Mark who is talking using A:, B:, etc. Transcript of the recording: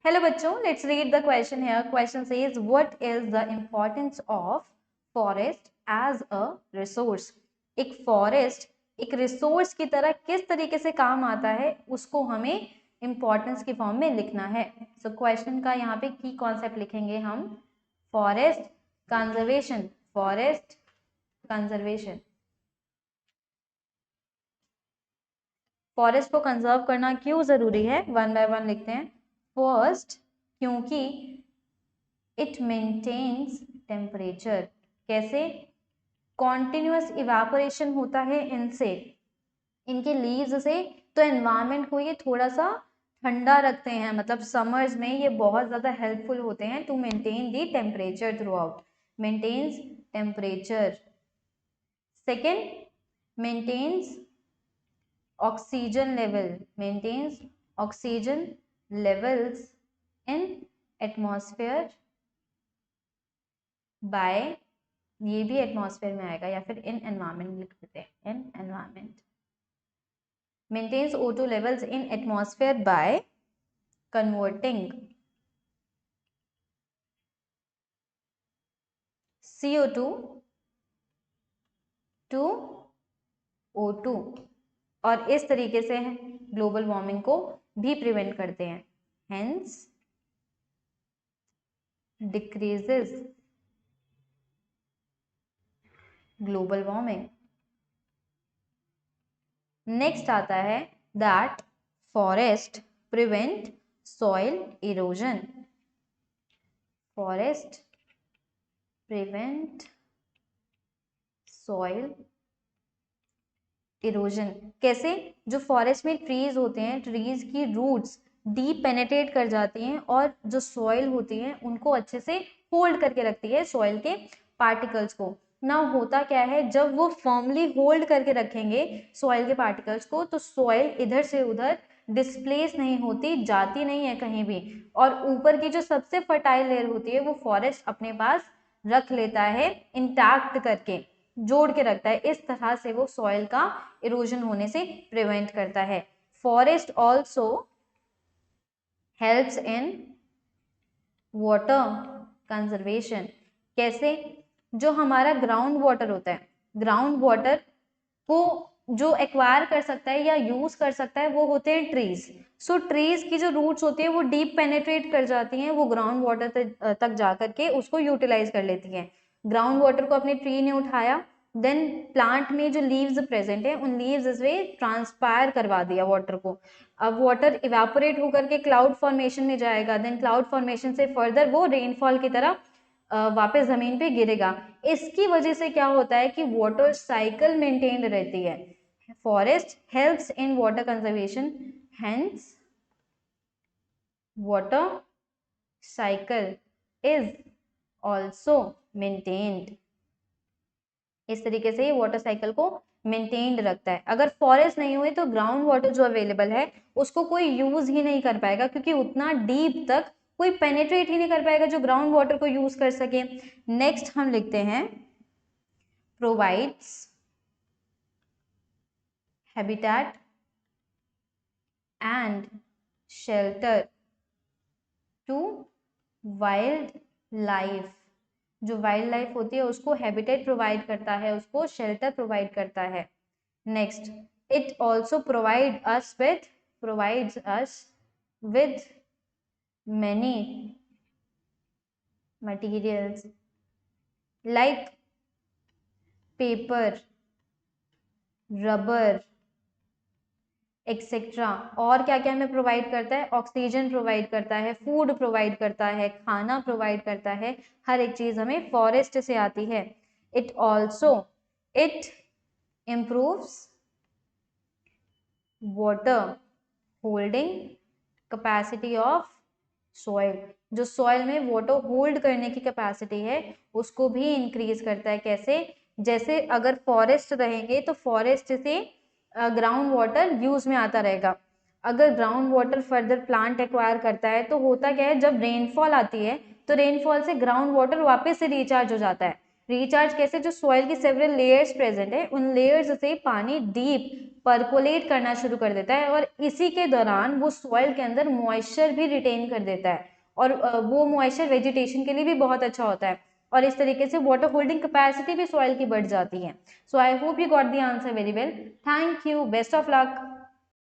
A: Hello बच्चों, let's read the question here. Question says what is the importance of forest as a resource. एक forest एक resource की तरह किस तरीके से काम आता है उसको हमें इम्पोर्टेंस की फॉर्म में लिखना है. सो क्वेश्चन का यहाँ पे की कॉन्सेप्ट लिखेंगे हम. Forest conservation. Forest conservation. Forest को कंजर्व करना क्यों जरूरी है, वन बाय वन लिखते हैं. फर्स्ट, क्योंकि इट मेंटेन्स टेम्परेचर. कैसे? कॉन्टिन्यूअस इवापोरेशन होता है इनसे, इनके लीव्स से, तो एनवायरमेंट को ये थोड़ा सा ठंडा रखते हैं. मतलब समर्स में ये बहुत ज़्यादा हेल्पफुल होते हैं to maintain the temperature throughout. Maintains temperature. Second, maintains oxygen level. Maintains oxygen levels in atmosphere by, ये भी एटमॉस्फेयर में आएगा या फिर इन एनवायरमेंट लिख देते हैं. In environment. Maintains O2 levels in atmosphere by converting CO2 to O2 और इस तरीके से ग्लोबल वार्मिंग को भी प्रिवेंट करते हैं. Hence decreases global warming. Next आता है that forest prevent soil erosion. Forest prevent soil erosion. कैसे? जो फॉरेस्ट में ट्रीज होते हैं, ट्रीज की रूट्स डीप पेनेट्रेट कर जाती हैं और जो सॉइल होती है उनको अच्छे से होल्ड करके रखती है, सॉइल के पार्टिकल्स को. ना होता क्या है, जब वो फर्मली होल्ड करके रखेंगे सॉइल के पार्टिकल्स को, तो सॉइल इधर से उधर डिस्प्लेस नहीं होती, जाती नहीं है कहीं भी, और ऊपर की जो सबसे फर्टाइल लेयर होती है वो फॉरेस्ट अपने पास रख लेता है, इंटैक्ट करके जोड़ के रखता है. इस तरह से वो सॉइल का इरोजन होने से प्रिवेंट करता है. Forest also helps in water conservation. कैसे? जो हमारा ग्राउंड वाटर होता है, ग्राउंड वाटर को जो एक्वायर कर सकता है या यूज कर सकता है वो होते हैं ट्रीज. सो ट्रीज की जो रूट्स होती है वो डीप पेनेट्रेट कर जाती हैं, वो ग्राउंड वाटर तक जा करके उसको यूटिलाइज कर लेती हैं. ग्राउंड वाटर को अपने ट्री ने उठाया, देन प्लांट में जो लीव्स प्रेजेंट है उन लीव्स से ट्रांसपायर करवा दिया वाटर को. अब वाटर इवेपोरेट होकर के क्लाउड फॉर्मेशन में जाएगा, देन क्लाउड फॉर्मेशन से फर्दर वो रेनफॉल की तरह वापस जमीन पे गिरेगा. इसकी वजह से क्या होता है कि वाटर साइकिल मेंटेन्ड रहती है. Forest helps in water conservation, hence water cycle is also maintained. इस तरीके से ये वाटर साइकिल को मेंटेन्ड रखता है. अगर फॉरेस्ट नहीं हुई तो ग्राउंड वाटर जो अवेलेबल है उसको कोई यूज ही नहीं कर पाएगा, क्योंकि उतना डीप तक कोई पेनेट्रेट ही नहीं कर पाएगा जो ग्राउंड वाटर को यूज कर सके. नेक्स्ट हम लिखते हैं provides habitat and shelter to wildlife. जो वाइल्ड लाइफ होती है उसको हैबिटेट प्रोवाइड करता है, उसको शेल्टर प्रोवाइड करता है. Next, it also provides us with many materials like paper, rubber etcetera. और क्या क्या हमें प्रोवाइड करता है? ऑक्सीजन प्रोवाइड करता है, फूड प्रोवाइड करता है, खाना प्रोवाइड करता है. हर एक चीज हमें फॉरेस्ट से आती है. It improves water holding capacity of soil. जो सॉइल में वाटर होल्ड करने की कैपेसिटी है उसको भी इंक्रीज करता है. कैसे? जैसे अगर फॉरेस्ट रहेंगे तो फॉरेस्ट से ग्राउंड वाटर यूज में आता रहेगा. अगर ground water further plant acquire करता है तो होता क्या है, जब रेनफॉल आती है तो रेनफॉल से ग्राउंड वाटर वापस से रिचार्ज हो जाता है. रिचार्ज कैसे? जो सॉइल की सेवरल लेयर्स प्रेजेंट है उन लेयर्स से पानी डीप परकोलेट करना शुरू कर देता है और इसी के दौरान वो सॉइल के अंदर मॉइस्चर भी रिटेन कर देता है और वो मॉइस्चर वेजिटेशन के लिए भी बहुत अच्छा होता है और इस तरीके से वाटर होल्डिंग कैपेसिटी भी सॉइल की बढ़ जाती है। So I hope you got the answer very well. Thank you, best of luck.